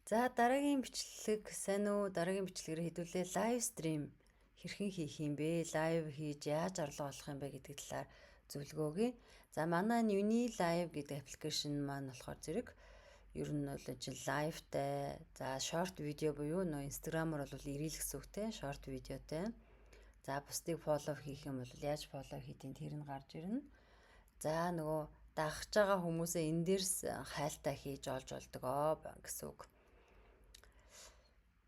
За дараагийн бичлэг сайн уу? Дараагийн бичлэгээр хэдүүлээ лайв стрим хэрхэн хийх юм бэ? Лайв хийж яаж орлого олох юм бэ гэдэг талаар зөвлөгөө өгье. За манай Uni Live гэдэг аппликейшн маань болохоор зэрэг ер нь бол лайвтай, за шорт видео буюу нөө инстаграмаар бол ирэл гэсэн үгтэй шорт видеотэй. За бусдыг фоллоу хийх юм бол яаж фоллоу хийдیں тэр нь гарч ирнэ. За нөгөө дагж байгаа хүмүүсээ энэ дээрс хайлтаа хийж олж болдгоо гэсэн үг.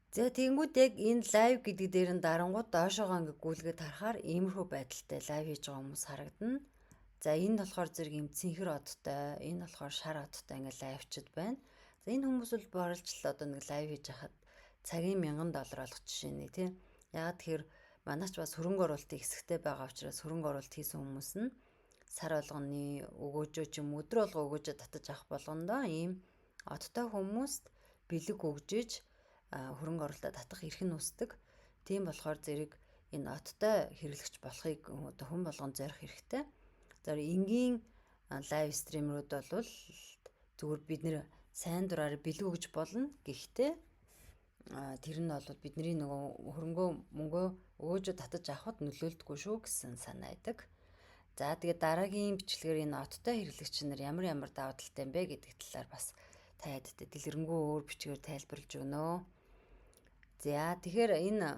За тэгэнгүүт яг энэ лайв гэдэг дээр нь дарангууд доошоогоо ингээ гүйлгээд харахаар иймэрхүү байдалтай лайв хийж байгаа хүмүүс харагдана. За энэ болохоор зэрэг юм цэнхэр одтой, энэ болохоор шар одтой ингээ лайвчд байна. За энэ хүмүүс бол боролж л одоо нэг лайв хийж хахад цагийн $1000 олох жишээ нэ тий. Ягаад тэгэхээр манайч бас хөрөнгө оруулалтын хэсэгтэй байгаа учраас хөрөнгө оруулалт хийсэн хүмүүс нь сар болгоны өгөөжөө ч юм өдөр болго өгөөжөө татаж авах болгондоо ийм одтой хүмүүст бэлэг өгжиж хөрөнгө оруулалтаа татах эрх нь үүсдэг. Тийм болохоор зэрэг энэ оттой хэрэглэгч болохыг одоо хүн болгон зорих хэрэгтэй. За энгийн лайв стримерүүд бол зүгээр бид нэр сайн дураар бэлэг өгж болно. Гэхдээ тэр нь бол бидний нөгөө хөрөнгөө мөнгөө өгөөжөө татаж авахд нөлөөлдөггүй шүү гэсэн санаа байдаг. За тэгээд дараагийн бичлэгээр энэ оттой хэрэглэгч нар ямар даваа талтай юм бэ гэдэг талаар бас таад дэлгэрэнгүй өөр бичгээр тайлбарлаж өгнө. За тэгэхээр энэ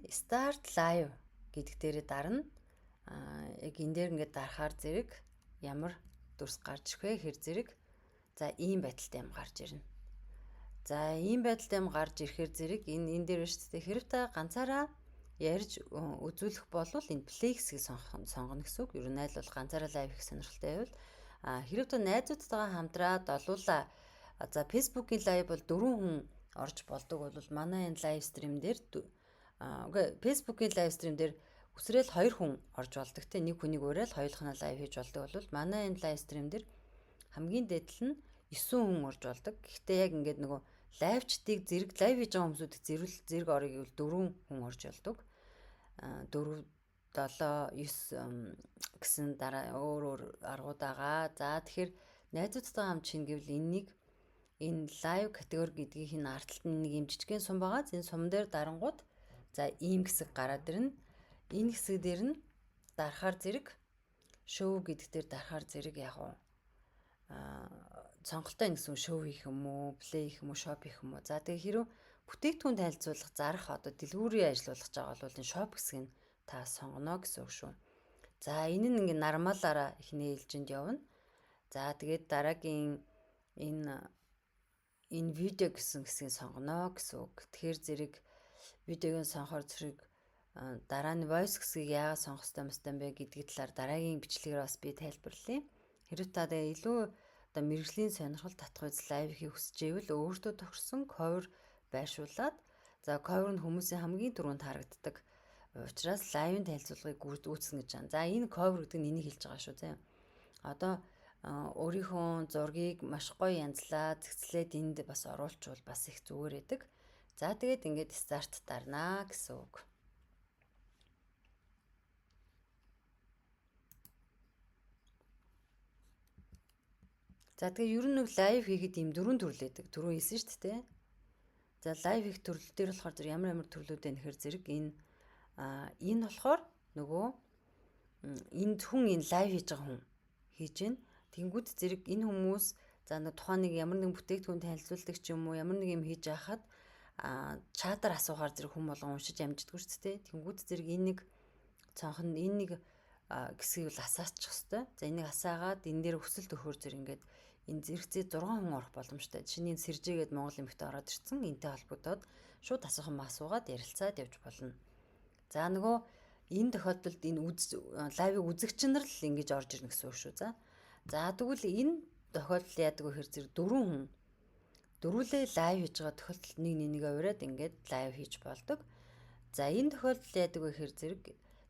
start live гэдэг дээрээ дарна. Яг энэ дээр ингээд дарахаар зэрэг ямар дүрс гарч ирэх вэ хэр зэрэг за ийм байдалтай юм гарч ирнэ. За ийм байдалтай юм гарч ирэхээр зэрэг энэ дээр биш үү хэрэг та ганцаараа ярьж үзүүлэх болвол энэ play хэсгийг сонгоно гэсэн үг. Ер нь айл бол ганцаараа лайв хийх сонирхолтой байвал хэрэг та найзуудтайгаа хамтраад олуула. За Facebook-ийн лайв бол 4 хүн орж болдог бол манай энэ лайв стрим дээр Facebook-ийн лайв стрим дээр үсрээл 2 хүн орж болдог те нэг хүнийг уриал хоёулахнаа лайв хийж болдог бол манай энэ лайв стрим дээр хамгийн дээдл нь 9 хүн орж болдог. Гэхдээ яг ингээд нөгөө лайвчдыг зэрэг лайв хийж байгаа хүмүүсүүд зэрэг орыг гэвэл 4 хүн орж болдог. 4 7 9 гэсэн дараа өөр аргууд байгаа. За тэгэхээр найзуудтайгаа хамт шинэ гэвэл энэ лайв категори гэдгийг энэ артталт нь нэг юм жижигхэн сум байгаа. Энэ сум дээр дарангууд за ийм хэсэг гараад ирнэ. Энэ хэсэг дээр нь дарахаар зэрэг шоу гэдэг дээр дарахаар зэрэг яг сонголттой гэсэн шоу хийх юм уу, плей хийх юм уу, шоп хийх юм уу. За тэгээ хэрв бүтээгдэхүүн танилцуулах, зарах одоо дэлгүүрийн ажиллуулах байгаа бол энэ шоп хэсгийг та сонгоно гэсэн үг шүү. За энэ нь ингээ нормалаараа эхний ээлжинд явна. За тэгээд дараагийн энэ видео гэсэн хэсгийг сонгоно гэсэн үг. Тэгэхээр зэрэг видеог сонгохоор зэрэг дараа нь voice хэсгийг яагаад сонгох ёстой юм бэ гэдгийг талаар дараагийн бичлэгээр бас би тайлбарлая. Хэрвээ та илүү одоо мэрэгжлийн сонирхол татах үз лайв хийх хүсэж байвал өөртөө тохирсон cover байршуулад за cover нь хүмүүсийн хамгийн түрүүнд харагддаг учраас лайвын танилцуулгыг үүснэ гэж байна. За энэ cover гэдэг нь энийг хэлж байгаа шүү зэ. Одоо өөрийнхөө зургийг маш гоё янзлаад цэгцлээд энд бас оруулчвал бас их зүгээр байдаг. За тэгээд ингээд старт дарнаа гэсэн үг. За тэгээ ер нь лайв хийхэд ийм 4 төрөл байдаг. Түрүү хэлсэн шүү дээ. За лайв хийх төрөл дээр болохоор зэрэг ямар төрлүүд вэ гэхээр зэрэг энэ болохоор нөгөө энд хүн энэ лайв хийж байгаа хүн хийж гин. Тэнгүүд зэрэг энэ хүмүүс за тухайн нэг ямар нэгэн бүтээгдэхүүн танилцуулдаг ч юм уу ямар нэг юм хийж байхад чатаар асуухаар зэрэг хүн болгон уншиж амждаггүй шүү дээ. Тэнгүүд зэрэг энэ нэг цонхон энэ нэг гэсгийг бол асаачих хэвээр. За энийг асаагаад энэ дээр өсөлт өгөхөр зэрэг ингээд энэ зэрэгцээ 6 хүн орох боломжтой. Жишээ нь сэржээгээд Монгол эмэгтэй ороод ирсэн. Энтэй холбогдоод шууд асуухан асуугаад ярилцаад явж болно. За нөгөө энэ тохиолдолд энэ лайвыг үзэгч нар л ингэж орж ирнэ гэсэн үг шүү. За тэгвэл энэ тохиолдол яадаг вэ гэхээр зэрэг 4 хүн дөрүлээ лайв хийж байгаа тохиолдолд нэгээ ураад ингээд лайв хийж болдог. За энэ тохиолдол яадаг вэ гэхээр зэрэг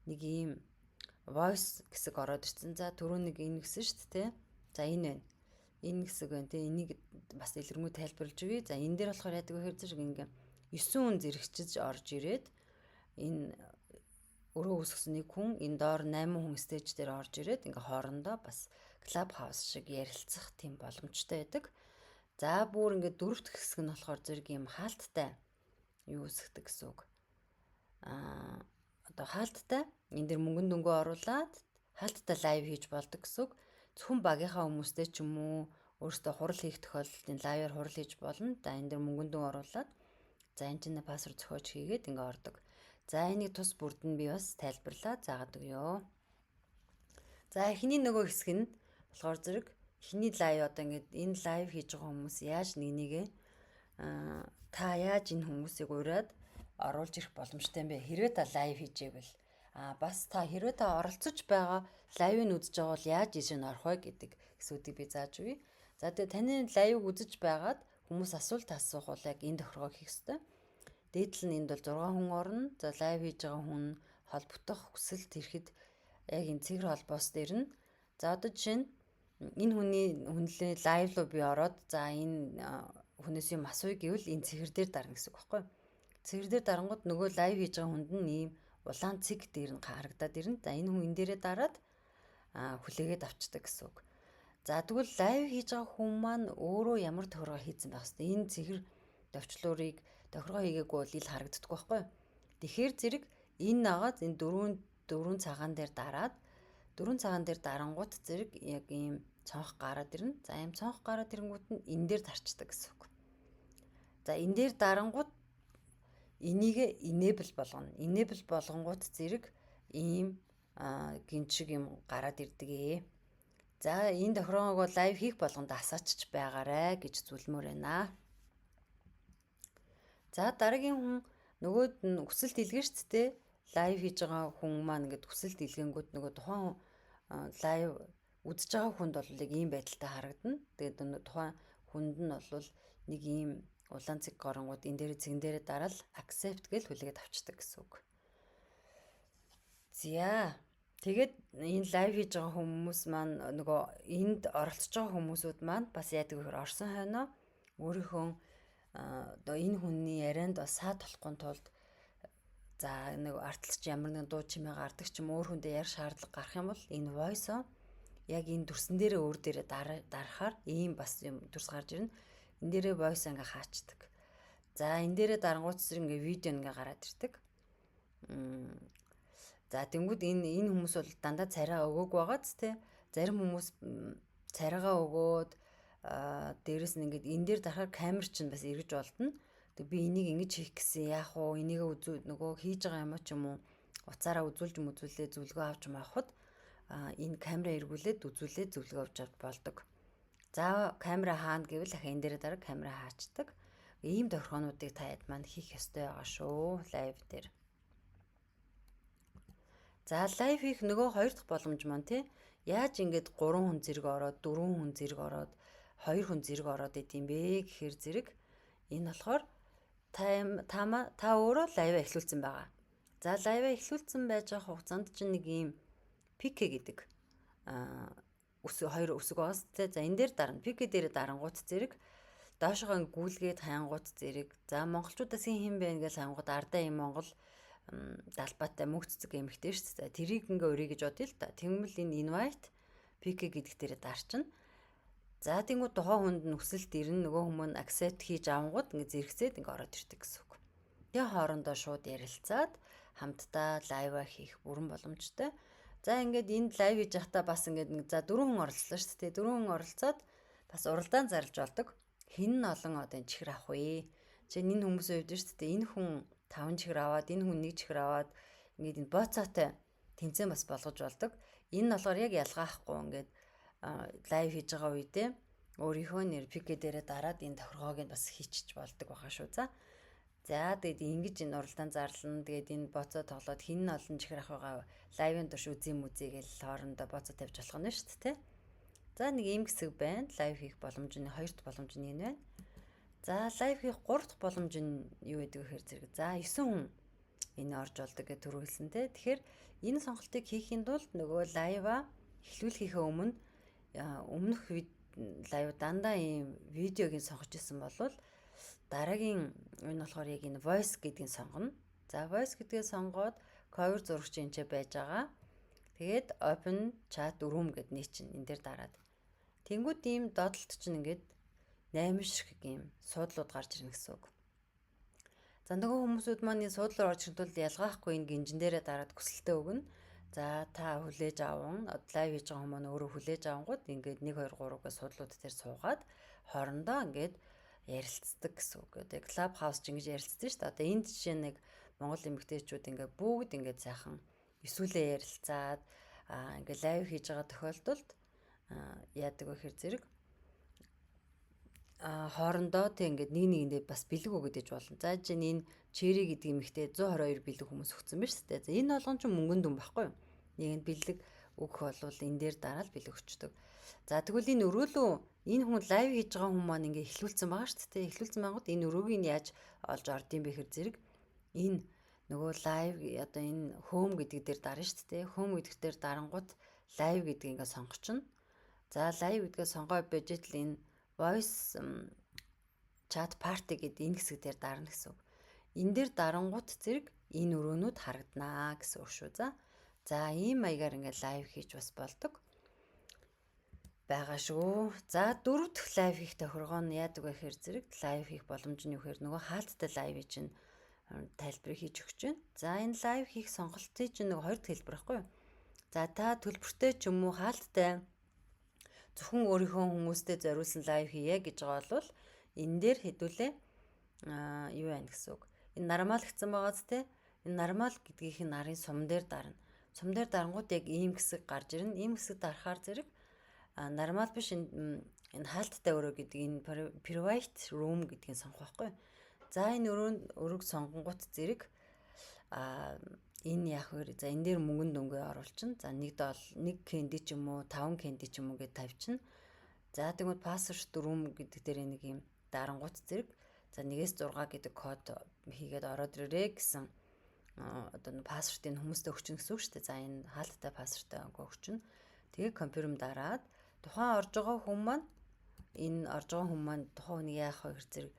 нэг ийм voice хэсэг ороод ирсэн. За түрүү нэг энэ гэсэн шүү дээ. За энэ байна. Энэ хэсэг байна те. Энийг бас илэрхий тайлбарлаж өгье. За энэ дээр болохоор яадаг вэ гэхээр зэрэг ингээм 9 хүн зэрэгчж орж ирээд энэ өрөө үсгсэн нэг хүн энэ доор 8 хүн стейж дээр орж ирээд ингээ хоорондоо бас клуб хаус шиг ярилцах тийм боломжтой байдаг. За бүр ингээ дөрөвт хэсэг нь болохоор зэрэг юм хаалттай юу үсгдэг гэсэн үг. Одоо хаалттай энэ дэр мөнгөн дөнгөө оруулаад хаалттай лайв хийж болдог гэсэн үг. Зөвхөн багийнхаа хүмүүстэй ч юм уу өөрөөсөө хурал хийх тохиолдолд энэ лайваар хурал хийж болно. За энэ дэр мөнгөн дөнгөө оруулаад за энэ чинь пассворд зохиож хийгээд ингээ ордог. За энийг тус бүрд нь би бас тайлбарлаад заагаад өгье. За эхний нөгөө хэсэг нь болохоор зэрэг эхний лайв одоо ингээд энэ лайв хийж байгаа хүмүүс яаж нэгнийгээ та яаж энэ хүмүүсийг ураад оруулж ирэх боломжтой юм бэ? Хэрвээ та лайв хийжээвэл бас та хэрвээ та оролцож байгаа лайвыг үзэж байгаа бол яаж ийш нь орох вэ гэдэг хэсгүүдийг би зааж өгье. За тэгээ таны лайвыг үзэж байгаад хүмүүс асуулт асуух бол яг энэ тохиргоо хийх ёстой. Дээдл нь энд бол 6 хүн орно. За лайв хийж байгаа хүн холбогдох хүсэлт ирэхэд яг энэ цэгэр холбоос дээр нь за одоо жишээ нь энэ хүнлээ лайв руу би ороод за энэ хүнээс юм асууя гэвэл энэ цэгэр дээр дарна гэсэн үг байхгүй юу? Цэгэр дээр дарангууд нөгөө лайв хийж байгаа хүнд нь ийм улаан цэг дээр нь харагдаад ирнэ. За энэ хүн энэ дээрээ дараад хүлээгээд авчдаг гэсэн үг. За тэгвэл лайв хийж байгаа хүн маань өөрөө ямар тохиргоо хийцэн байх хэвээр энэ цэгэр товчлуурыг тохиргоо хийгээгүй бол ил харагддаг байхгүй юу? Тэгэхээр зэрэг энэ нагаад энэ дөрвөн цагаан дээр дараад дөрвөн цагаан дээр дарангууд зэрэг яг ийм цонх гараад ирнэ. За ийм цонх гараад ирэнгүүт нь энэ дээр тарчдаг гэсэн үг. За энэ дээр дарангууд энийг enable болгоно. Enable болгонгууд зэрэг ийм гинт шиг юм гараад ирдэг ээ. За энэ тохиргоог бол лайв хийх болгонд асаачч байгаарэ гэж зүлмөр байна. За дараагийн хүн нөгөөд нь хүсэлт илгээжтэй лайв хийж байгаа хүн маань ингээд хүсэлт илгээнгүүт нөгөө тухайн лайв үзэж байгаа хүнд бол яг ийм байдалтай харагдана. Тэгээд тухайн хүнд нь бол нэг ийм улаан цэг горонгууд энэ дээр цэгэн дээрээ дараал accept гэж хүлээгээд авчдаг гэсэн үг. За тэгээд энэ лайв хийж байгаа хүмүүс маань нөгөө энд оролцож байгаа хүмүүсүүд маань бас яадаг вэ? Орсон хойноо өөрийнхөө одоо энэ хүний ярианд бас саад болохгүй тулд за нэг арталч ямар нэгэн дуу чимээ гардаг ч юм өөр хүндээ ярих шаардлага гарах юм бол энэ voice яг энэ дүрсэн дээрээ өөр дээрээ дарахаар ийм бас юм дүрс гарч ирнэ. Энэ дээрээ voice ингээ хаачдаг. За энэ дээрээ дарангуут зэрэг ингээ видео ингээ гараад ирдэг. За тэнгууд энэ хүмүүс бол дандаа царайгаа өгөөг байгааз те. Зарим хүмүүс царайгаа өгөөд дээрэс нь ингээд энэ дээр дарахаар камер чинь бас эргэж болдно. Тэг би энийг ингэж хийх гэсэн яах вэ? Энийг нөгөө хийж байгаа юм ч юм уу уцаараа үзүүлж мүзүүлээ зөвлөгөө авч маахад энэ камера эргүүлээд үзүүлээд зөвлөгөө авч болдог. За камера хаана гэвэл дахин энэ дээр дараа камера хаачдаг. Ийм тохиргоонуудыг та хэд маань хийх ёстой байгаа шүү лайв дээр. За лайв хийх нөгөө хоёр дахь боломж маань тий яаж ингээд 3 хүн зэрэг ороод 4 хүн зэрэг ороод 2 хүн зэрэг ороод идэм бэ гэхээр зэрэг энэ болохоор та өөрөө лайв эхлүүлсэн байгаа. За лайв эхлүүлсэн байж байгаа хугацаанд чинь нэг ийм пике гэдэг хоёр үсэг байгаас тий за энэ дээр дарна пике дээр дарангууд зэрэг доошогоо гүйлгээд хаянгууд зэрэг за монголчуудаас хэн бэ гэж хаянгууд ардаа юм Монгол далбаатай мөнх цэцэг эмэгтэй шүү дээ. Тэрийг ингээ өрий гэж бодъё л та. Тэгмэл энэ invite PK гэдэг дээрээ дарчна. За тэгвэл тухайн хүнд нүсэлт ирнэ нөгөө хүмүүс accept хийж авангууд ингээ зэрэгцээд ингээ ороод ирдэг гэсэн үг. Тэгээ хоорондоо шууд ярилцаад хамтдаа лайв хийх бүрэн боломжтой. За ингээд энд лайв хийж байхдаа бас ингээд за 4 хүн оролцлоо шүү дээ. 4 хүн оролцоод бас уралдаан зарлж болдог. Хин нь олон одоо энэ чихэр авах вэ? Жишээ нь энэ хүмүүсийн хувьд шүү дээ. Энэ хүн 5 чихэр аваад энэ хүн 1 чихэр аваад ингээд энэ боцоотой тэмцээн бас болгож болдог. Энэ нь болохоор яг ялгаахгүй ингээд лайв хийж байгаа үедээ өөрийнхөө нэр пике дээрээ дараад энэ тохиргоог нь бас хийчих болдог байгаа шүү. За тэгээд ингэж энэ уралдаан зарлана. Тэгээд энэ боцоо тоглоод хин нь олон чихэр авахгаа лайвын турш үзье мүзье гэж хоорондоо боцоо тавьж болох нь шүү дээ. За нэг ийм хэсэг байна. Лайв хийх боломжны хоёр дахь боломж нь энэ байна. За лайв хийх гурав дахь боломж нь юу гэдэг вэ гэхээр зэрэг за 9 хүн энэ орж болдог гэж төрүүлсэн те. Тэгэхээр энэ сонголтыг хийхийн тулд нөгөө лайва эхлүүлэхээ өмнөх лайв дандаа ийм видеогийн сонгож исэн болвол дараагийн энэ болохоор яг энэ voice гэдгийг сонгоно. За voice гэдгээ сонгоод cover зурагч энэ ч байж байгаа. Тэгээд open chat room гэд нэг чинь энэ дээр дараад. Тэнгүүд ийм додолт чинь ингээд 8 шиг ийм суудлууд гарч ирнэ гэсэн үг. За нөгөө хүмүүсүүд маань энэ суудлаар орж ирэхэд бол ялгаахгүй энэ гинжин дээрээ дараад хүсэлтээ өгнө. За та хүлээж аван лайв хийж байгаа хүмүүс өөрөө хүлээж авангууд ингээд 1 2 3 гэж суудлууд дээр суугаад хоорондоо ингээд ярилцдаг гэсэн үг. Тэгээ клуб хаус ч ингэж ярилцдаг шүү дээ. Одоо энэ жишээ нэг Монгол эмэгтэйчүүд ингээд бүгд ингээд сайхан эсвэлээ ярилцаад ингээд лайв хийж байгаа тохиолдолд яадаг вэ хэр зэрэг хоорондоо тэг ингээд нэг нэгэндээ бас бэлэг өгöd ээж болно. За жишээ нь энэ Чери гэдэг эмэгтэй 122 бэлэг хүмүүс өгсөн байна шүү дээ. За энэ болгон ч мөнгөн дүн байхгүй юу? Нэгэнд бэлэг өгөх болвол энэ дээр дараал бэлэг өчтдөг. За тэгвэл энэ өрөөлөө энэ хүн лайв хийж байгаа хүмүүс маань ингээд эхлүүлсэн байгаа шүү дээ. Эхлүүлсэн байгаад энэ өрөөг нь яаж олж ордсон бэ хэр зэрэг энэ нөгөө лайв одоо энэ home гэдэг дээр дарна шүү дээ. Home гэдэг дээр дарангууд лайв гэдэг ингээд сонгочихно. За лайв гэдгээ сонгоо бижэл энэ voice chat party гэдэг энэ хэсэг дээр дарна гэсэн үг. Энэ дээр дарангууд зэрэг энэ өрөөнүүд харагданаа гэсэн үг шүү. За ийм маягаар ингээд лайв хийж бас болдог байгаа шүү. За дөрөв дэх лайв хийх тохиргоо нь яадаг вэ гэхээр зэрэг лайв хийх боломж нь юу гэхээр нөгөө хаалттай лайв чинь тайлбарыг хийж өгч байна. За энэ лайв хийх сонголтын чинь нөгөө хоёр дахь хэлбэр байхгүй юу? За та төлбөртэй ч юм уу хаалттай зөвхөн өөрийнхөө хүмүүстэй зориулсан лайв хийе гэж байгаа бол энэ дээр хэдүүлээ юу байна гэсэн үг. Энэ нормал гэсэн байгааз те. Энэ нормал гэдгийнх нь нарын сум дээр дарна. Сум дээр дарангууд яг ийм хэсэг гарч ирнэ. Ийм хэсэг дарахаар зэрэг нормал биш энэ хаалттай өрөө гэдэг энэ private room гэдгийг сонгох байхгүй. За энэ өрөөг сонгонгууд зэрэг энэ яг хөр за энэ дээр мөнгөн дөнгөө оруулчихна. За нэг кэнди ч юм уу 5 кэнди ч юм уу гэж тавьчихна. За тэгвэл password room гэдэг дээр нэг юм дарангууд зэрэг за 1-6 гэдэг код хийгээд ороод ирээ гэсэн одоо password-ыг хүмүүстээ өгчнө гэсэн үг шүү дээ. За энэ хаалттай password-аа өгчнө. Тэгээ confirm дараад тухайн орж байгаа хүн маань энэ орж байгаа хүн маань тухайн хүнийг яах вэ гэх зэрэг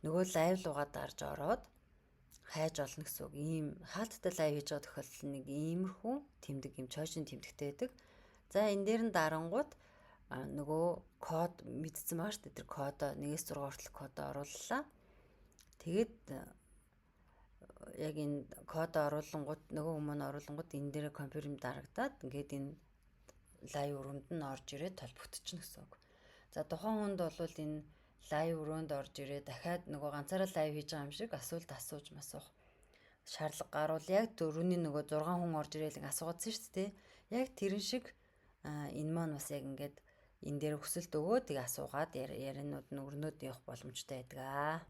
нөгөө лайв руугаа дарж ороод хайж олно гэсэн үг. Ийм хаалттай лайв хийж байгаа тохиолдол нэг иймэрхүү тэмдэг юм чойшин тэмдэгтэй байдаг. За энэ дээр нь дарангууд нөгөө код мэдсэн байгаа шүү дээ. Тэр кодоо 1-6 хүртэл кодоо орууллаа. Тэгээд яг энэ кодоо оруулангууд нөгөө хүмүүс оруулангууд энэ дээр confirm дарагдаад ингээд энэ лайв өрөөнд нь орж ирээд толбогдчихно гэсэн үг. За тухайн хүнд бол энэ лайв өрөөнд орж ирээ дахиад нөгөө ганцаараа лайв хийж байгаа юм шиг асуулт асууж масуух шаардлага гарвал яг дөрөвний нөгөө 6 хүн орж ирээл асуугаадсан шүү дээ. Яг тэрэн шиг энэ маань бас яг ингээд энэ дээр хүсэлт өгөө тийг асуугаад яринууд нь өрнөд явах боломжтой байдаг.